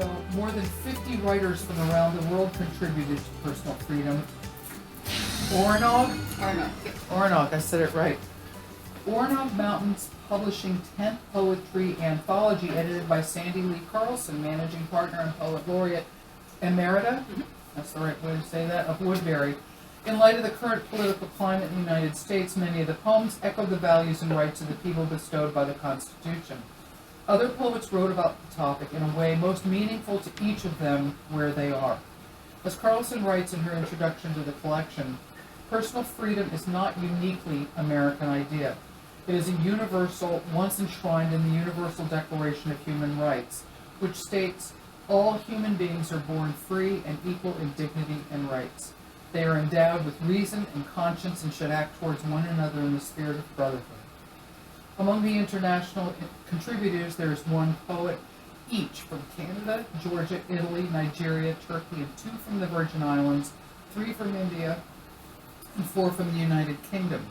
ago, more than 50 writers from around the world contributed to personal freedom. Orenaug, I said it right. Orenaug Mountain Publishing 10th Poetry Anthology, edited by Sandy Lee Carlson, managing partner and poet laureate emerita, that's the right way to say that, of Woodbury. In light of the current political climate in the United States, many of the poems echo the values and rights of the people bestowed by the Constitution. Other poets wrote about the topic in a way most meaningful to each of them where they are. As Carlson writes in her introduction to the collection, personal freedom is not uniquely American idea. It is a universal, once enshrined in the Universal Declaration of Human Rights, which states, all human beings are born free and equal in dignity and rights. They are endowed with reason and conscience and should act towards one another in the spirit of brotherhood. Among the international contributors, there is one poet each from Canada, Georgia, Italy, Nigeria, Turkey, and 2 from the Virgin Islands, 3 from India, and 4 from the United Kingdom.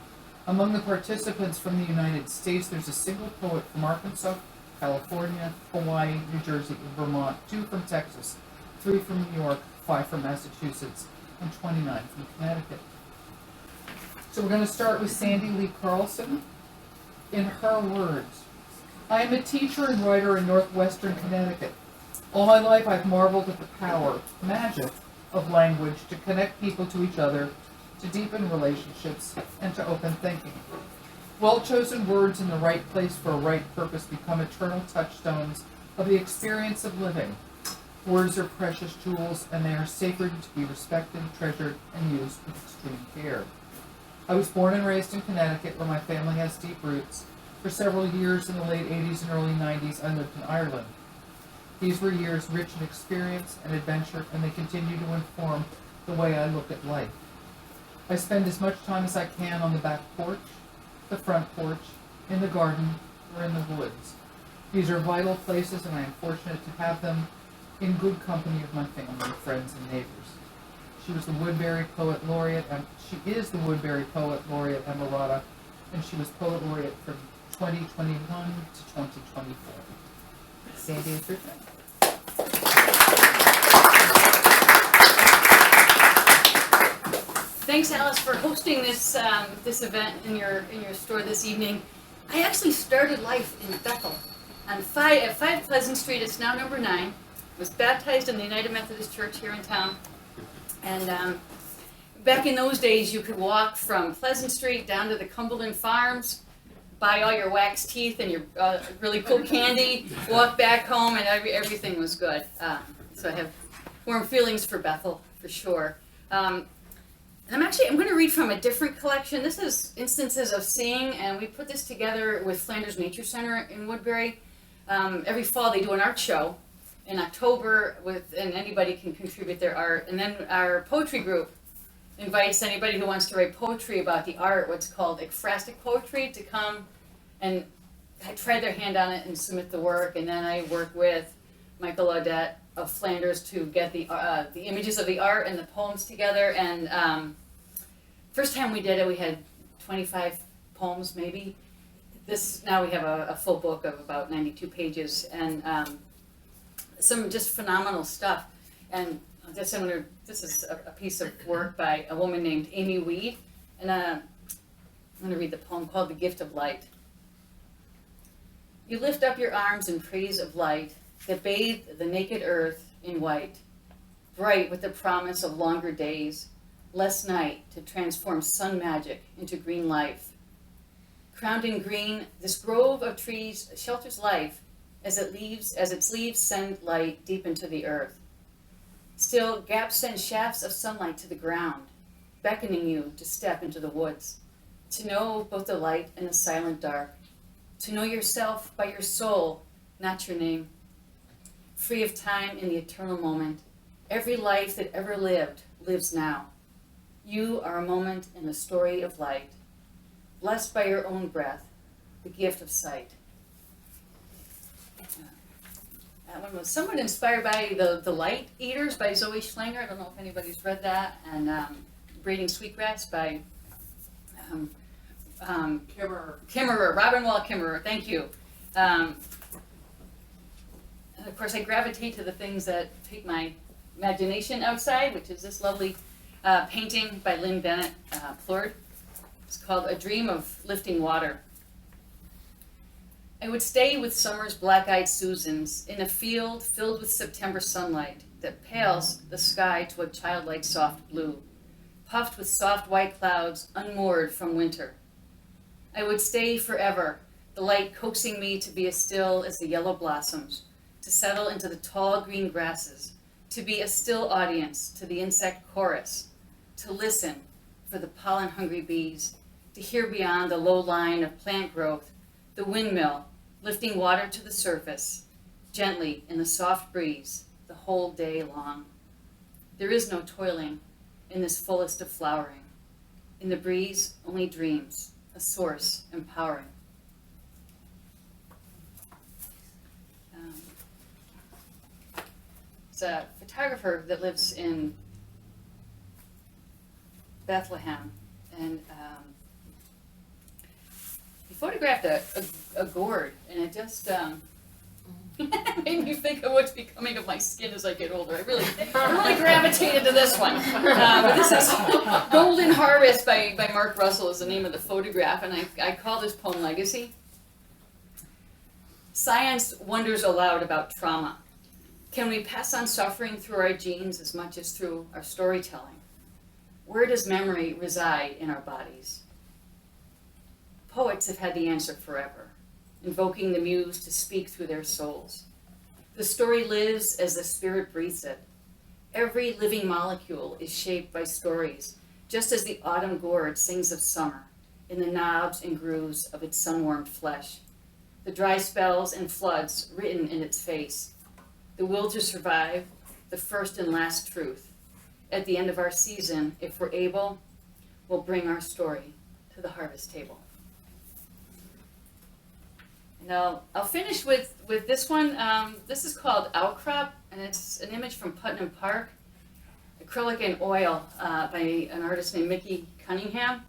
Among the participants from the United States, there's a single poet from Arkansas, California, Hawaii, New Jersey, and Vermont, 2 from Texas, 3 from New York, 5 from Massachusetts, and 29 from Connecticut. So we're going to start with Sandy Lee Carlson. In her words, I am a teacher and writer in northwestern Connecticut. All my life I've marveled at the power, magic, of language to connect people to each other, to deepen relationships, and to open thinking. Well-chosen words in the right place for a right purpose become eternal touchstones of the experience of living. Words are precious jewels, and they are sacred to be respected, treasured, and used with extreme care. I was born and raised in Connecticut, where my family has deep roots. For several years in the late 80s and early 90s, I lived in Ireland. These were years rich in experience and adventure, and they continue to inform the way I look at life. I spend as much time as I can on the back porch, the front porch, in the garden, or in the woods. These are vital places, and I am fortunate to have them in good company of my family, friends, and neighbors. She was the Woodbury Poet Laureate, and she is the Woodbury Poet Laureate emerita, and she was Poet Laureate from 2021 to 2024. Sandy, it's your turn. Thanks, Alice, for hosting this this event in your store this evening. I actually started life in Bethel on 5 Pleasant Street. It's now number 9. Was baptized in the United Methodist Church here in town. And back in those days, you could walk from Pleasant Street down to the Cumberland Farms, buy all your wax teeth and your really cool candy, walk back home, and everything was good. So I have warm feelings for Bethel, for sure. And I'm going to read from a different collection. This is Instances of Seeing, and we put this together with Flanders Nature Center in Woodbury. Every fall they do an art show in October, and anybody can contribute their art. And then our poetry group invites anybody who wants to write poetry about the art, what's called ekphrastic poetry, to come and try their hand on it and submit the work. And then I work with Michael Audette of Flanders to get the images of the art and the poems together. And first time we did it, we had 25 poems maybe. Now we have a full book of about 92 pages, and some just phenomenal stuff. And this is a piece of work by a woman named Amy Weed, and I'm going to read the poem called The Gift of Light. You lift up your arms in praise of light that bathe the naked earth in white, bright with the promise of longer days, less night to transform sun magic into green life. Crowned in green, this grove of trees shelters life as its leaves send light deep into the earth. Still, gaps send shafts of sunlight to the ground, beckoning you to step into the woods, to know both the light and the silent dark, to know yourself by your soul, not your name. Free of time in the eternal moment, every life that ever lived lives now. You are a moment in the story of light, blessed by your own breath, the gift of sight. That one was somewhat inspired by The Light Eaters by Zoe Schlanger. I don't know if anybody's read that. And Braiding Sweetgrass by Kimmerer, Robin Wall Kimmerer. Thank you. And of course, I gravitate to the things that take my imagination outside, which is this lovely painting by Lynn Bennett Plord. It's called A Dream of Lifting Water. I would stay with summer's black-eyed Susans in a field filled with September sunlight that pales the sky to a childlike soft blue, puffed with soft white clouds unmoored from winter. I would stay forever, the light coaxing me to be as still as the yellow blossoms, to settle into the tall green grasses, to be a still audience to the insect chorus, to listen for the pollen-hungry bees, to hear beyond the low line of plant growth, the windmill lifting water to the surface, gently in the soft breeze, the whole day long. There is no toiling in this fullest of flowering. In the breeze, only dreams, a source empowering. It's a photographer that lives in Bethlehem, and he photographed a gourd, and it just made me think of what's becoming of my skin as I get older. I really gravitated to this one. But this is Golden Harvest by Mark Russell is the name of the photograph, and I call this poem Legacy. Science wonders aloud about trauma. Can we pass on suffering through our genes as much as through our storytelling? Where does memory reside in our bodies? Poets have had the answer forever, invoking the muse to speak through their souls. The story lives as the spirit breathes it. Every living molecule is shaped by stories, just as the autumn gourd sings of summer in the knobs and grooves of its sun-warmed flesh, the dry spells and floods written in its face, the will to survive, the first and last truth. At the end of our season, if we're able, we'll bring our story to the harvest table. And I'll finish with this one. This is called Outcrop, and it's an image from Putnam Park, acrylic and oil by an artist named Mickey Cunningham.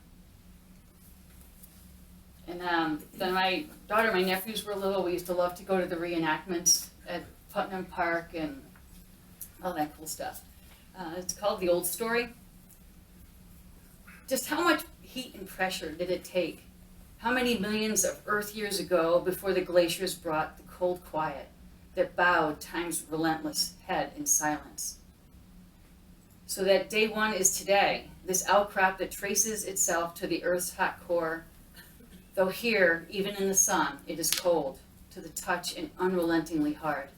And then my daughter, my nephews were little. We used to love to go to the reenactments at Putnam Park and all that cool stuff. It's called The Old Story. Just how much heat and pressure did it take? How many millions of Earth years ago before the glaciers brought the cold quiet that bowed time's relentless head in silence? So that day one is today, this outcrop that traces itself to the Earth's hot core, though here, even in the sun, it is cold to the touch and unrelentingly hard.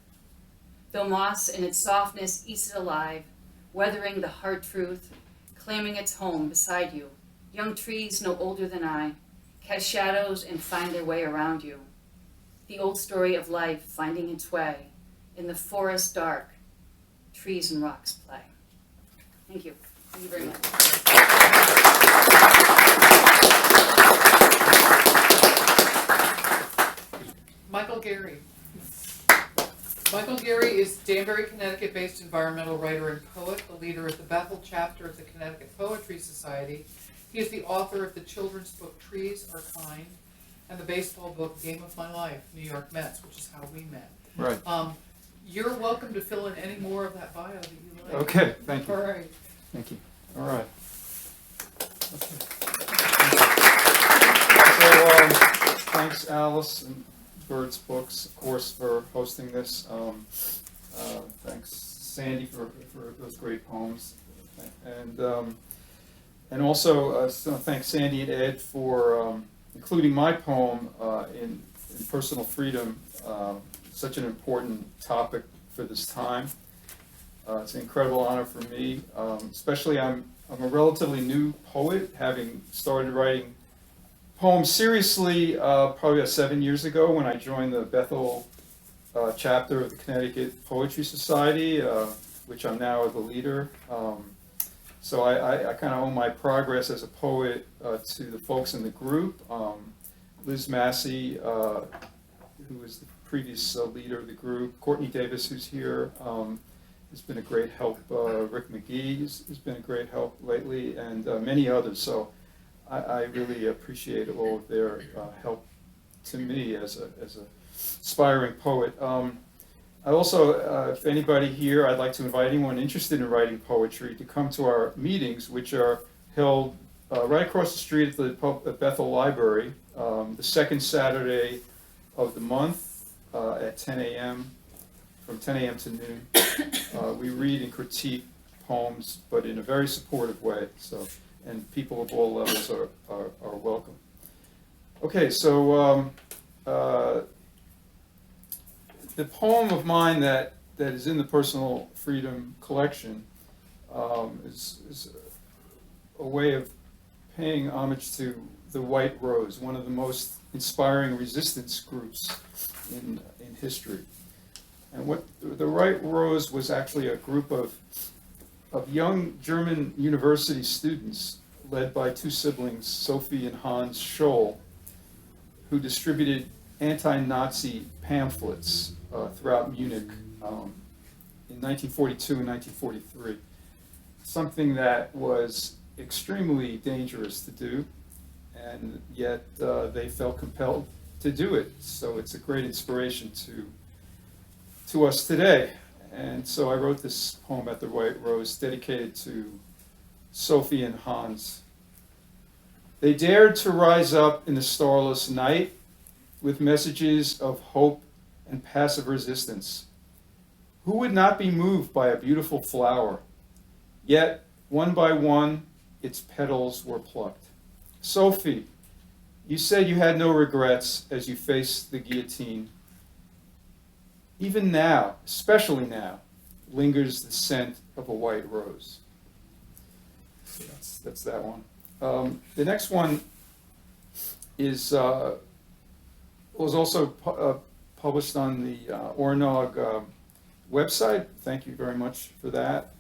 Though moss in its softness eats it alive, weathering the hard truth, claiming its home beside you, young trees no older than I, cast shadows and find their way around you. The old story of life finding its way. In the forest dark, trees and rocks play. Thank you. Thank you very much. Michael Garry. Michael Garry is Danbury, Connecticut-based environmental writer and poet, the leader of the Bethel chapter of the Connecticut Poetry Society. He is the author of the children's book Trees Are Kind and the baseball book Game of My Life, New York Mets, which is how we met. Right. You're welcome to fill in any more of that bio that you like. Okay, thank you. All right. Thank you. All right. Okay. So, thanks Alice and Byrd's Books, of course, for hosting this. Thanks Sandy for those great poems, and also thanks Sandy and Ed for including my poem in Personal Freedom, such an important topic for this time. It's an incredible honor for me, especially I'm a relatively new poet, having started writing poems seriously probably about 7 years ago when I joined the Bethel chapter of the Connecticut Poetry Society, which I'm now the leader. So I kind of owe my progress as a poet to the folks in the group. Liz Massey, who was the previous leader of the group, Courtney Davis, who's here, has been a great help. Rick Magee has been a great help lately, and many others. So I really appreciate all of their help to me as a aspiring poet. I also, if anybody here, I'd like to invite anyone interested in writing poetry to come to our meetings, which are held right across the street at the Bethel Library, the second Saturday of the month at 10 a.m., from 10 a.m. to noon. We read and critique poems, but in a very supportive way, so, and people of all levels are welcome. Okay, so the poem of mine that is in the Personal Freedom collection is a way of paying homage to the White Rose, one of the most inspiring resistance groups in history. And what the White Rose was actually a group of young German university students led by two siblings, Sophie and Hans Scholl, who distributed anti-Nazi pamphlets throughout Munich in 1942 and 1943. Something that was extremely dangerous to do, and yet they felt compelled to do it. So it's a great inspiration to us today. And so I wrote this poem about the White Rose, dedicated to Sophie and Hans. They dared to rise up in the starless night with messages of hope and passive resistance. Who would not be moved by a beautiful flower? Yet, one by one, its petals were plucked. Sophie, you said you had no regrets as you faced the guillotine. Even now, especially now, lingers the scent of a white rose. So that's that one. The next one is was also published on the Orenaug website. Thank you very much for that.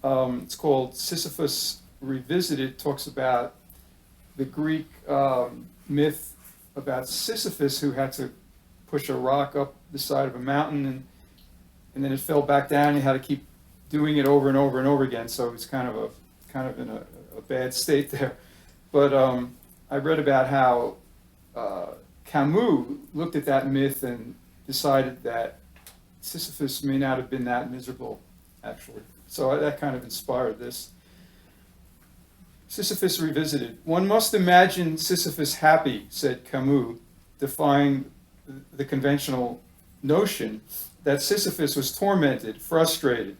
It's called Sisyphus Revisited. It talks about the Greek myth about Sisyphus, who had to push a rock up the side of a mountain, and then it fell back down, and he had to keep doing it over and over and over again. So it's kind of in a bad state there. But I read about how Camus looked at that myth and decided that Sisyphus may not have been that miserable, actually. So that kind of inspired this. Sisyphus Revisited. One must imagine Sisyphus happy, said Camus, defying the conventional notion that Sisyphus was tormented, frustrated,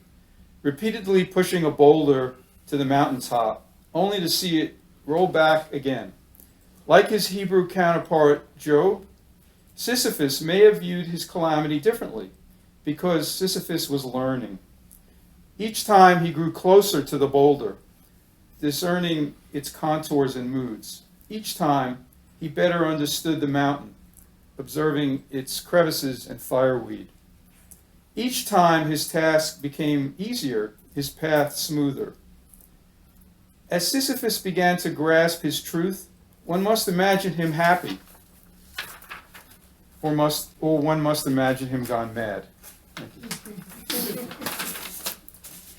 repeatedly pushing a boulder to the mountaintop, only to see it roll back again. Like his Hebrew counterpart, Job, Sisyphus may have viewed his calamity differently, because Sisyphus was learning. Each time he grew closer to the boulder, discerning its contours and moods. Each time he better understood the mountain, observing its crevices and fireweed. Each time his task became easier, his path smoother. As Sisyphus began to grasp his truth, one must imagine him happy, or one must imagine him gone mad. Thank you.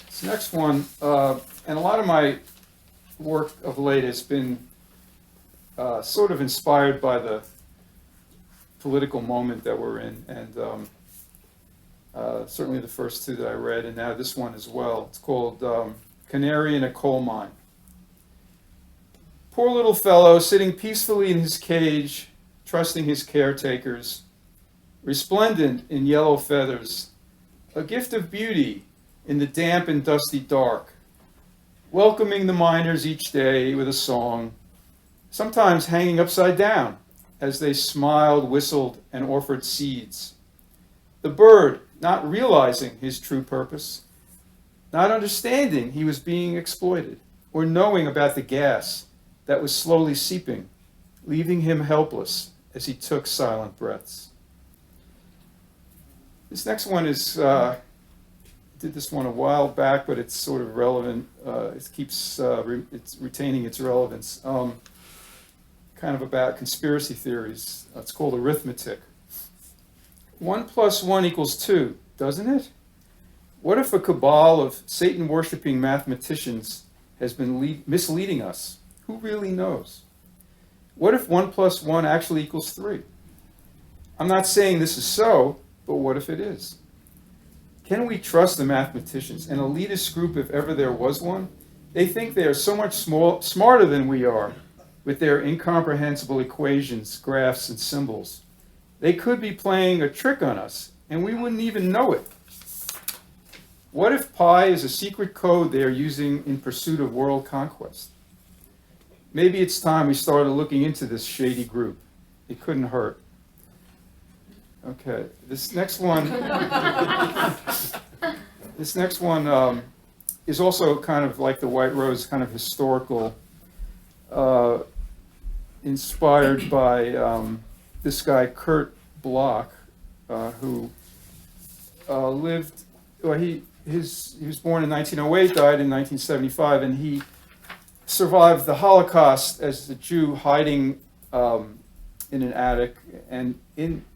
This next one, and a lot of my work of late has been sort of inspired by the political moment that we're in, and certainly the first two that I read, and now this one as well. It's called Canary in a Coal Mine. Poor little fellow, sitting peacefully in his cage, trusting his caretakers, resplendent in yellow feathers, a gift of beauty in the damp and dusty dark, welcoming the miners each day with a song, sometimes hanging upside down as they smiled, whistled, and offered seeds. The bird, not realizing his true purpose, not understanding he was being exploited, or knowing about the gas that was slowly seeping, leaving him helpless as he took silent breaths. This next one is, I did this one a while back, but it's sort of relevant. It keeps it's retaining its relevance. Kind of about conspiracy theories. It's called arithmetic. 1 + 1 = 2, doesn't it? What if a cabal of Satan-worshipping mathematicians has been misleading us? Who really knows? What if 1 + 1 actually equals 3? I'm not saying this is so, but what if it is? Can we trust the mathematicians, an elitist group if ever there was one? They think they are so much smarter than we are with their incomprehensible equations, graphs, and symbols. They could be playing a trick on us, and we wouldn't even know it. What if pi is a secret code they are using in pursuit of world conquest? Maybe it's time we started looking into this shady group. It couldn't hurt. Okay, this next one is also kind of like the White Rose, kind of historical, inspired by this guy Kurt Bloch, who lived. Well, he was born in 1908, died in 1975, and he survived the Holocaust as a Jew hiding in an attic. And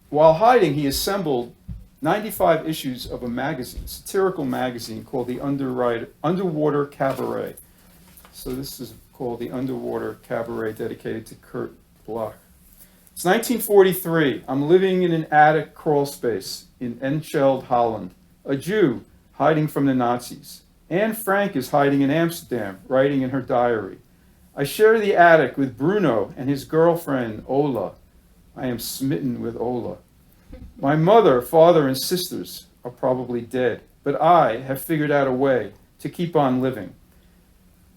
while hiding, he assembled 95 issues of a magazine, satirical magazine called the Underwater Cabaret. So this is called the Underwater Cabaret, dedicated to Kurt Bloch. It's 1943. I'm living in an attic crawl space in Enschede, Holland. A Jew hiding from the Nazis. Anne Frank is hiding in Amsterdam, writing in her diary. I share the attic with Bruno and his girlfriend, Ola. I am smitten with Ola. My mother, father, and sisters are probably dead, but I have figured out a way to keep on living.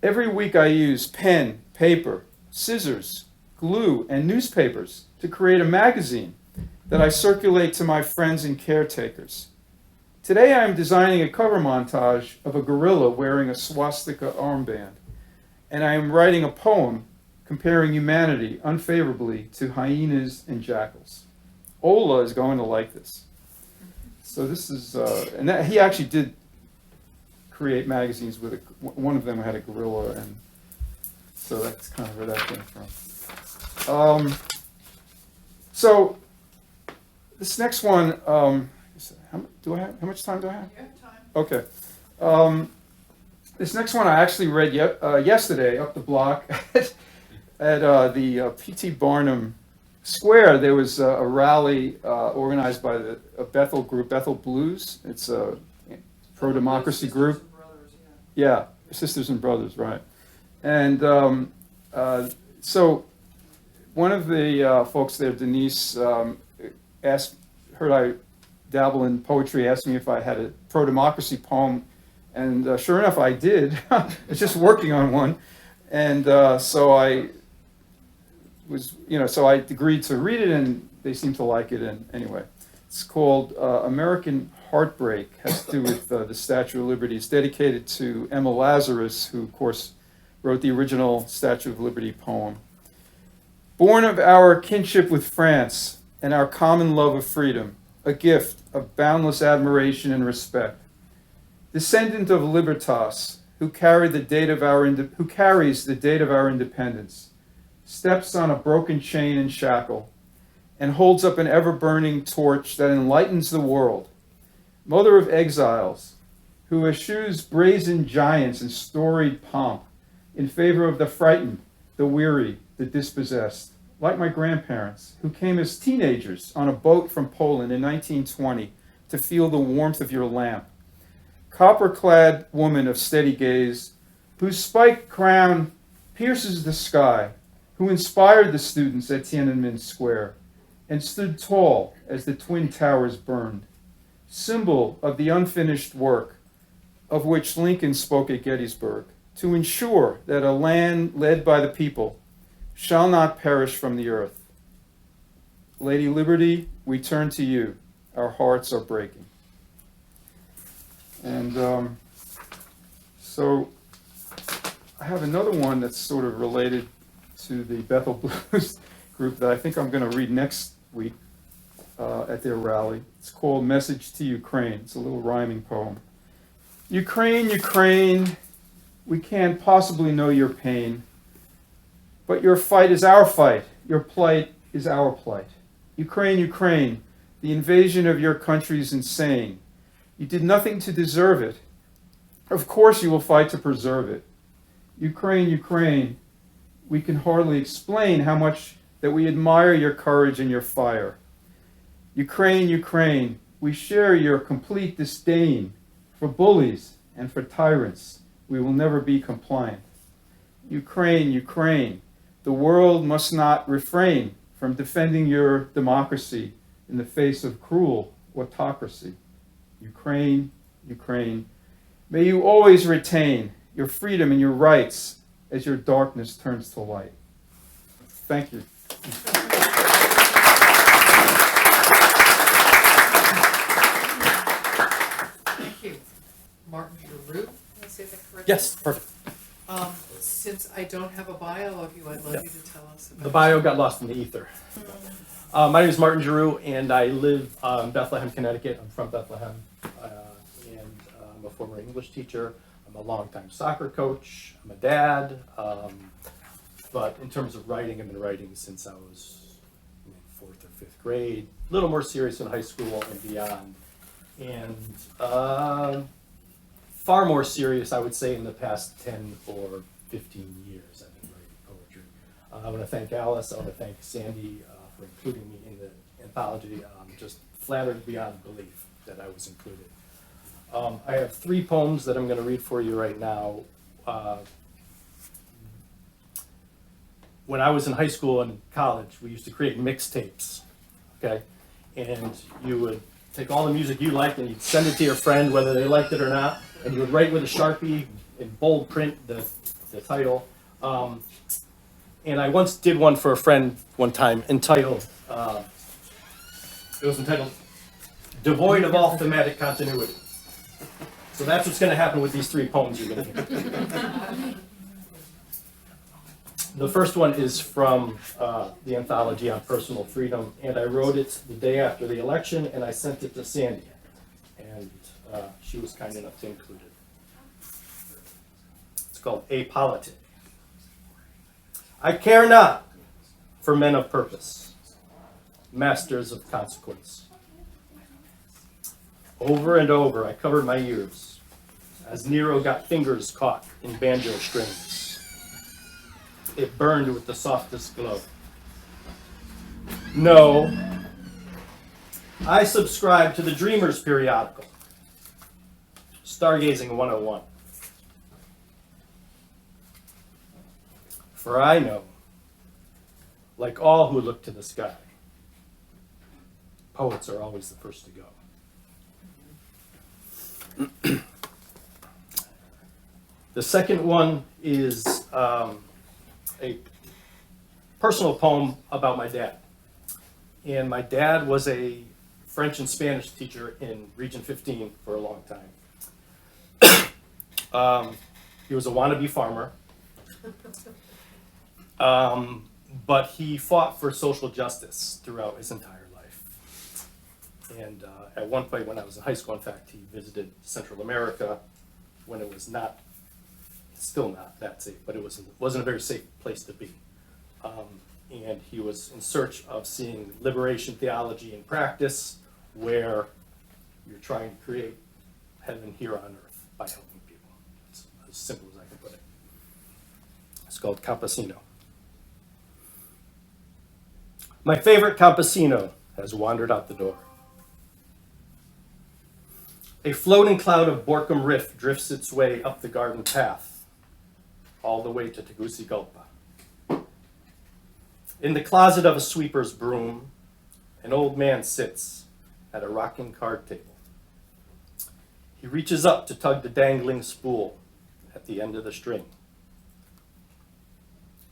Every week I use pen, paper, scissors, glue, and newspapers to create a magazine that I circulate to my friends and caretakers. Today I am designing a cover montage of a gorilla wearing a swastika armband, and I am writing a poem comparing humanity unfavorably to hyenas and jackals. Ola is going to like this. So this is, he actually did create magazines with one of them had a gorilla, and so that's kind of where that came from. So this next one, how much time do I have? You have time. Okay. This next one I actually read yesterday up the block at the P.T. Barnum Square. There was a rally organized by the Bethel group, Bethel Blues. It's a pro-democracy group. Sisters and Brothers, Yeah, Sisters and Brothers, right. And so one of the folks there, Denise, heard I dabble in poetry, asked me if I had a pro-democracy poem, and sure enough, I did. I was just working on one, and so I agreed to read it, and they seemed to like it. And anyway, it's called American Heartbreak. Has to do with the Statue of Liberty. It's dedicated to Emma Lazarus, who, of course, wrote the original Statue of Liberty poem. Born of our kinship with France and our common love of freedom, a gift of boundless admiration and respect. Descendant of Libertas, who carries the date of our independence, steps on a broken chain and shackle, and holds up an ever-burning torch that enlightens the world. Mother of exiles, who eschews brazen giants and storied pomp in favor of the frightened, the weary, the dispossessed, like my grandparents, who came as teenagers on a boat from Poland in 1920 to feel the warmth of your lamp. Copper-clad woman of steady gaze, whose spiked crown pierces the sky, who inspired the students at Tiananmen Square and stood tall as the Twin Towers burned, symbol of the unfinished work of which Lincoln spoke at Gettysburg, to ensure that a land led by the people shall not perish from the earth. Lady Liberty, we turn to you. Our hearts are breaking. And so I have another one that's sort of related to the Bethel Blues group that I think I'm going to read next week at their rally. It's called Message to Ukraine. It's a little rhyming poem. Ukraine, Ukraine, we can't possibly know your pain, but your fight is our fight. Your plight is our plight. Ukraine, Ukraine, the invasion of your country is insane. You did nothing to deserve it. Of course you will fight to preserve it. Ukraine, Ukraine, we can hardly explain how much that we admire your courage and your fire. Ukraine, Ukraine, We share your complete disdain for bullies and for tyrants. We will never be compliant. Ukraine, Ukraine, the world must not refrain from defending your democracy in the face of cruel autocracy. Ukraine, Ukraine, may you always retain your freedom and your rights as your darkness turns to light. Thank you. Thank you. Martin Giroux, did I say that correctly? Yes, perfect. Since I don't have a bio of you, I'd love you to tell us about The bio got lost in the ether. My name is Martin Giroux, and I live in Bethlehem, Connecticut. I'm from Bethlehem, and I'm a former English teacher. I'm a longtime soccer coach. I'm a dad. But in terms of writing, I've been writing since I was in 4th or 5th grade. A little more serious in high school and beyond. And far more serious, I would say, in the past 10 or 15 years I've been writing poetry. I want to thank Alice. I want to thank Sandy for including me in the anthology. I'm just flattered beyond belief that I was included. I have 3 poems that I'm going to read for you right now. When I was in high school and college, we used to create mixtapes, okay? And you would take all the music you liked and you'd send it to your friend, whether they liked it or not, and you would write with a Sharpie in bold print the title. And I once did one for a friend one time entitled, it was entitled, Devoid of All Thematic Continuity. So that's what's going to happen with these 3 poems you're going to hear. The first one is from the anthology on personal freedom, and I wrote it the day after the election, and I sent it to Sandy, and she was kind enough to include it. It's called Apolitic. I care not for men of purpose, masters of consequence. Over and over I covered my ears as Nero got fingers caught in banjo strings. It burned with the softest glow. No, I subscribe to the Dreamer's periodical, Stargazing 101. For I know, like all who look to the sky, poets are always the first to go. The second one is a personal poem about my dad. And my dad was a French and Spanish teacher in Region 15 for a long time. He was a wannabe farmer. But he fought for social justice throughout his entire life. And at one point when I was in high school, in fact, he visited Central America when it was not, still not that safe, but it wasn't a very safe place to be. And he was in search of seeing liberation theology in practice, where you're trying to create heaven here on earth by helping people. It's as simple as I can put it. It's called Campesino. My favorite campesino has wandered out the door. A floating cloud of Borkum Riff drifts its way up the garden path, all the way to Tegucigalpa. In the closet of a sweeper's broom, an old man sits at a rocking card table. He reaches up to tug the dangling spool at the end of the string.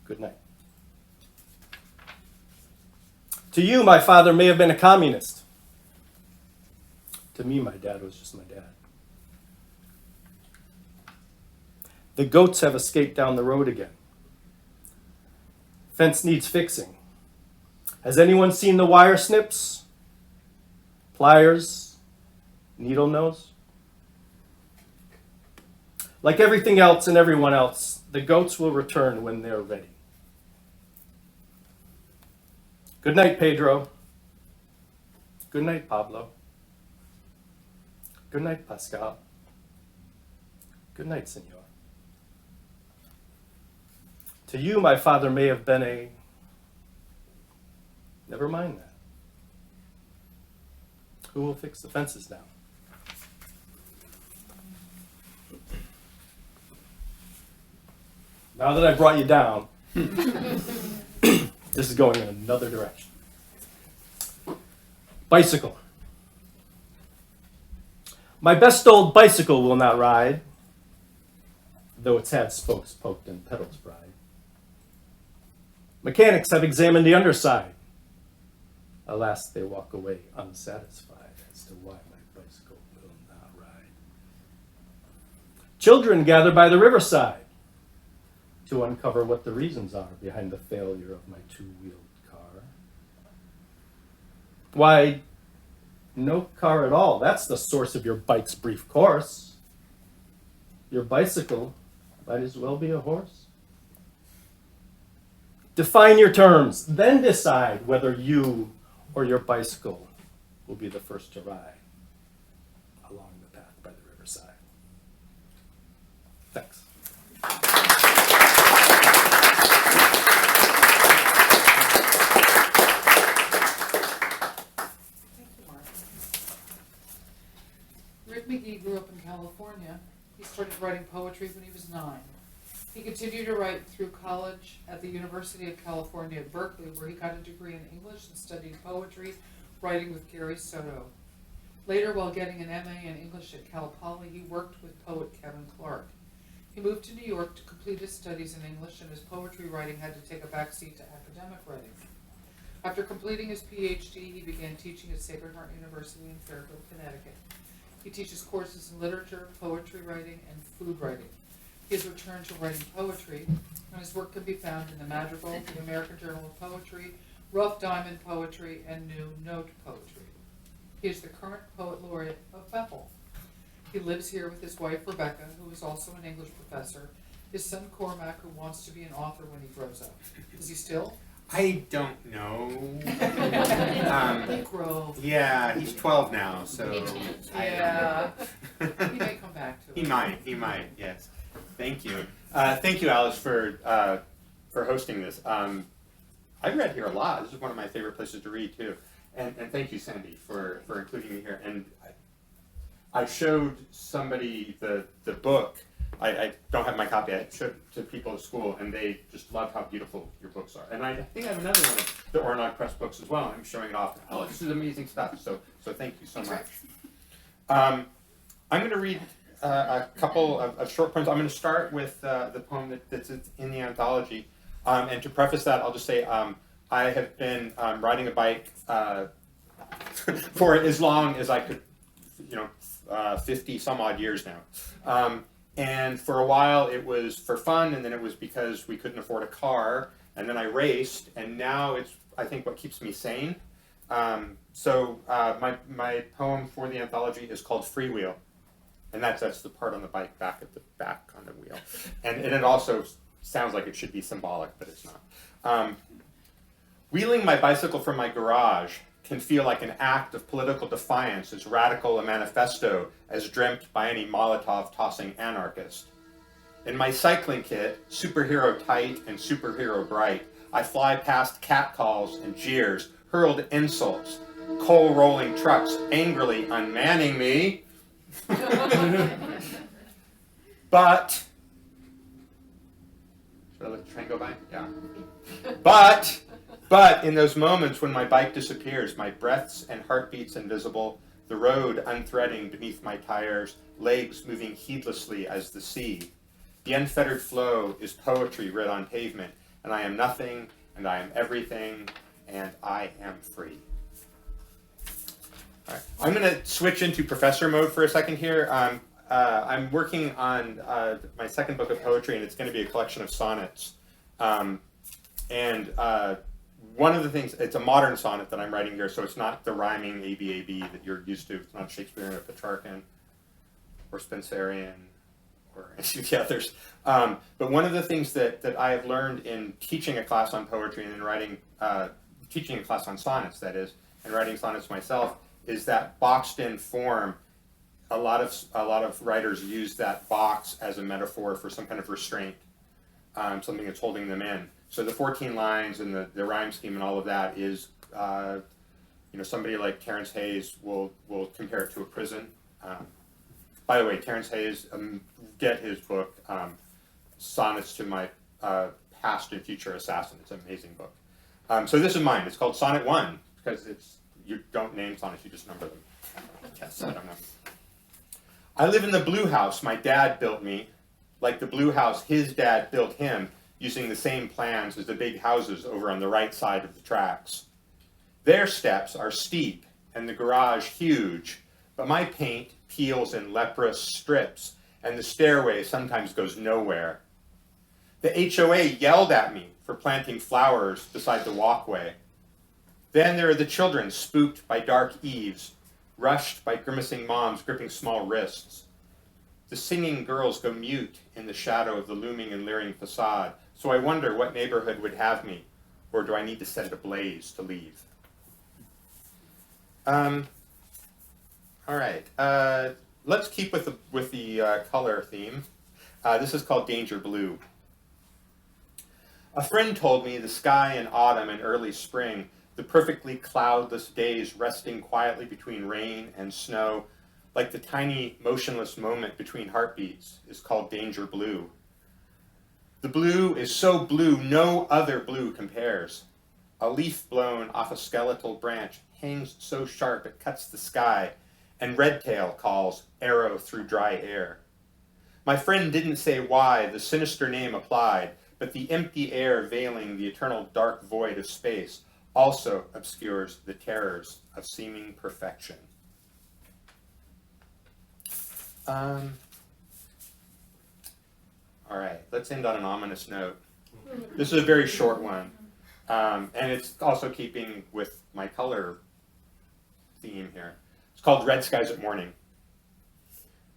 Good night. To you, my father may have been a communist. To me, my dad was just my dad. The goats have escaped down the road again. Fence needs fixing. Has anyone seen the wire snips? Pliers? Needle nose? Like everything else and everyone else, the goats will return when they're ready. Good night, Pedro. Good night, Pablo. Good night, Pascal. Good night, Senor. To you, my father may have been a... Never mind that. Who will fix the fences now? Now that I brought you down, this is going in another direction. Bicycle. My best old bicycle will not ride, though it's had spokes poked and pedals fried. Mechanics have examined the underside. Alas, they walk away unsatisfied as to why my bicycle will not ride. Children gather by the riverside to uncover what the reasons are behind the failure of my two-wheeled car. Why, no car at all. That's the source of your bike's brief course. Your bicycle might as well be a horse. Define your terms, then decide whether you or your bicycle will be the first to ride along the path by the riverside. Thanks. Magee grew up in California. He started writing poetry when he was 9. He continued to write through college at the University of California at Berkeley, where he got a degree in English and studied poetry, writing with Gary Soto. Later, while getting an MA in English at Cal Poly, he worked with poet Kevin Clark. He moved to New York to complete his studies in English, and his poetry writing had to take a backseat to academic writing. After completing his PhD, he began teaching at Sacred Heart University in Fairfield, Connecticut. He teaches courses in literature, poetry writing, and food writing. He has returned to writing poetry, and his work can be found in the Madrigal, the American Journal of Poetry, Rough Diamond Poetry, and New Note Poetry. He is the current poet laureate of Bethel. He lives here with his wife, Rebecca, who is also an English professor, his son, Cormac, who wants to be an author when he grows up. Is he still? I don't know. They grow. Yeah, he's 12 now, so Yeah. He may come back to it. He might, yes. Thank you. Thank you, Alice, for hosting this. I've read here a lot. This is one of my favorite places to read, too. And thank you, Sandy, for including me here. And I showed somebody the book. I don't have my copy. I showed it to people at school, and they just love how beautiful your books are. And I think I have another one of the Orenaug Press books as well. I'm showing it off. Oh, this is amazing stuff. So thank you so much. I'm going to read a couple of short poems. I'm going to start with the poem that's in the anthology. And to preface that, I'll just say I have been riding a bike for as long as I could, 50 some odd years now. And for a while it was for fun, and then it was because we couldn't afford a car, and then I raced, and now it's, I think, what keeps me sane. So my poem for the anthology is called Freewheel, and that's the part on the bike back at the back on the wheel. And it also sounds like it should be symbolic, but it's not. Wheeling my bicycle from my garage can feel like an act of political defiance, as radical a manifesto as dreamt by any Molotov-tossing anarchist. In my cycling kit, superhero tight and superhero bright, I fly past catcalls and jeers, hurled insults, coal-rolling trucks angrily unmanning me. But, should I let the train go by? Yeah. But in those moments when my bike disappears, my breaths and heartbeats invisible, the road unthreading beneath my tires, legs moving heedlessly as the sea, the unfettered flow is poetry writ on pavement, and I am nothing, and I am everything, and I am free. All right. I'm going to switch into professor mode for a second here. I'm working on my second book of poetry, and it's going to be a collection of sonnets. One of the things, it's a modern sonnet that I'm writing here, so it's not the rhyming ABAB that you're used to. It's not Shakespearean or Petrarchan or Spenserian or any of the others. But one of the things that I have learned in teaching a class on poetry and in writing, teaching a class on sonnets, that is, and writing sonnets myself, is that boxed-in form. A lot of writers use that box as a metaphor for some kind of restraint, something that's holding them in. So the 14 lines and the rhyme scheme and all of that is somebody like Terrence Hayes will compare it to a prison. By the way, Terrence Hayes, get his book, Sonnets to My Past and Future Assassin. It's an amazing book. So this is mine. It's called Sonnet 1, because you don't name sonnets, you just number them. Yes, I don't know. I live in the blue house my dad built me, like the blue house his dad built him, using the same plans as the big houses over on the right side of the tracks. Their steps are steep and the garage huge, but my paint peels in leprous strips and the stairway sometimes goes nowhere. The HOA yelled at me for planting flowers beside the walkway. Then there are the children spooked by dark eaves, rushed by grimacing moms gripping small wrists. The singing girls go mute in the shadow of the looming and leering facade, so I wonder what neighborhood would have me, or do I need to set it ablaze to leave? All right, let's keep with the color theme. This is called Danger Blue. A friend told me the sky in autumn and early spring, the perfectly cloudless days resting quietly between rain and snow, like the tiny motionless moment between heartbeats, is called Danger Blue. The blue is so blue no other blue compares. A leaf blown off a skeletal branch hangs so sharp it cuts the sky, and Redtail calls arrow through dry air. My friend didn't say why the sinister name applied, but the empty air veiling the eternal dark void of space also obscures the terrors of seeming perfection. All right, let's end on an ominous note. This is a very short one, and it's also keeping with my color theme here. It's called Red Skies at Morning.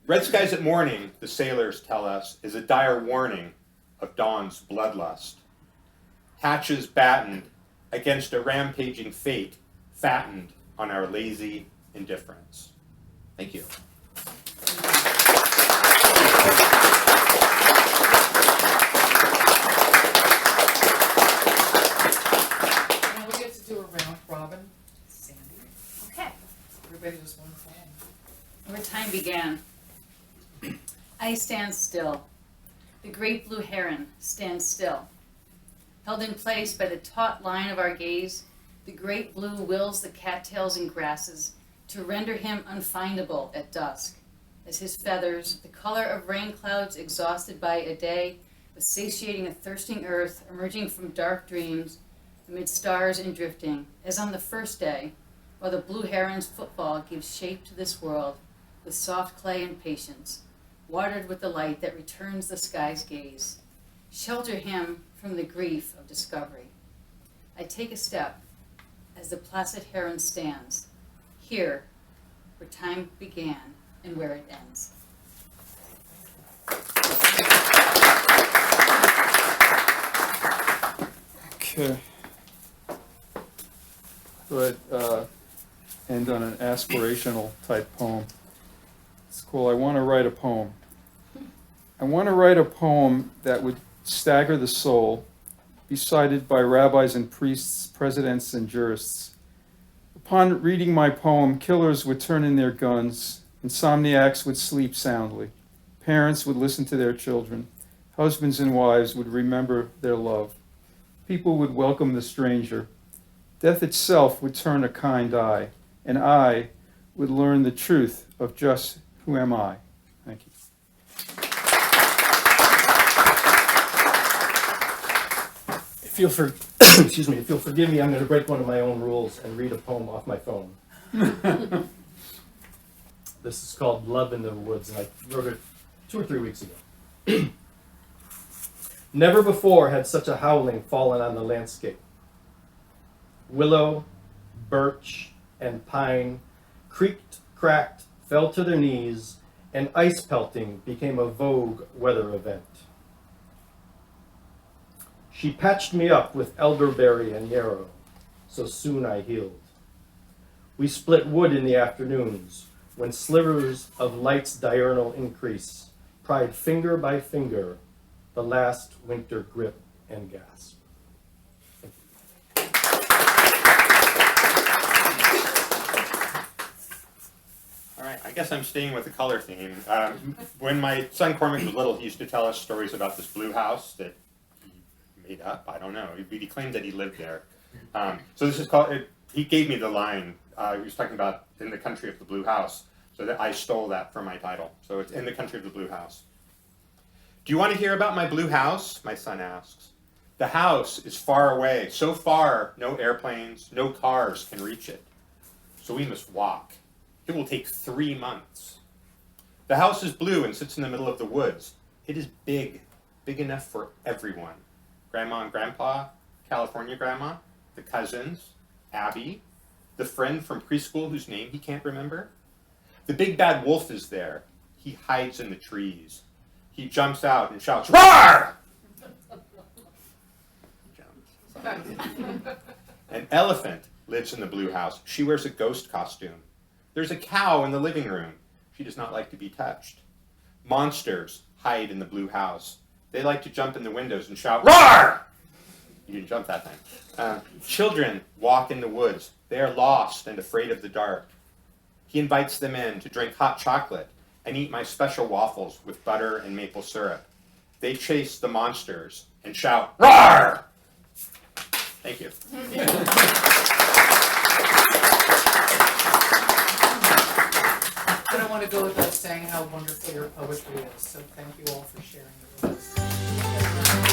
Red skies at morning, the sailors tell us, is a dire warning of dawn's bloodlust. Hatches battened against a rampaging fate, fattened on our lazy indifference. Thank you. Now we get to do a round robin. Sandy. Okay. Everybody just one poem. Where time began. I stand still. The great blue heron stands still. Held in place by the taut line of our gaze, the great blue wills the cattails and grasses to render him unfindable at dusk, as his feathers, the color of rain clouds exhausted by a day, but satiating a thirsting earth, emerging from dark dreams, amid stars and drifting, as on the first day, while the blue heron's footfall gives shape to this world, with soft clay and patience, watered with the light that returns the sky's gaze. Shelter him from the grief of discovery. I take a step as the placid heron stands, here where time began and where it ends. Okay. But end on an aspirational type poem. It's cool. I want to write a poem. I want to write a poem that would stagger the soul, be cited by rabbis and priests, presidents and jurists. Upon reading my poem, killers would turn in their guns, insomniacs would sleep soundly, parents would listen to their children, husbands and wives would remember their love, people would welcome the stranger, death itself would turn a kind eye, and I would learn the truth of just who am I. Thank you. If you'll if you'll forgive me, I'm going to break one of my own rules and read a poem off my phone. This is called Love in the Woods, and I wrote it 2 or 3 weeks ago. Never before had such a howling fallen on the landscape. Willow, birch, and pine creaked, cracked, fell to their knees, and ice pelting became a vogue weather event. She patched me up with elderberry and yarrow, so soon I healed. We split wood in the afternoons, when slivers of light's diurnal increase pried finger by finger the last winter grip and gasp. guess I'm staying with the color theme. When my son Cormac was little, he used to tell us stories about this blue house that he made up. I don't know. He claimed that he lived there. So this is called. He gave me the line. He was talking about in the country of the blue house. So that I stole that from my title. So it's in the country of the blue house. Do you want to hear about my blue house? My son asks. The house is far away, so far no airplanes, no cars can reach it. So we must walk. It will take 3 months. The house is blue and sits in the middle of the woods. It is big, big enough for everyone. Grandma and Grandpa, California Grandma, the cousins, Abby, the friend from preschool whose name he can't remember. The big bad wolf is there. He hides in the trees. He jumps out and shouts, "Roar!" An elephant lives in the blue house. She wears a ghost costume. There's a cow in the living room. She does not like to be touched. Monsters hide in the blue house. They like to jump in the windows and shout, "Roar!" You didn't jump that time. Children walk in the woods. They are lost and afraid of the dark. He invites them in to drink hot chocolate and eat my special waffles with butter and maple syrup. They chase the monsters and shout, "Roar!" Thank you. I don't want to go without saying how wonderful your poetry is, so thank you all for sharing it with us.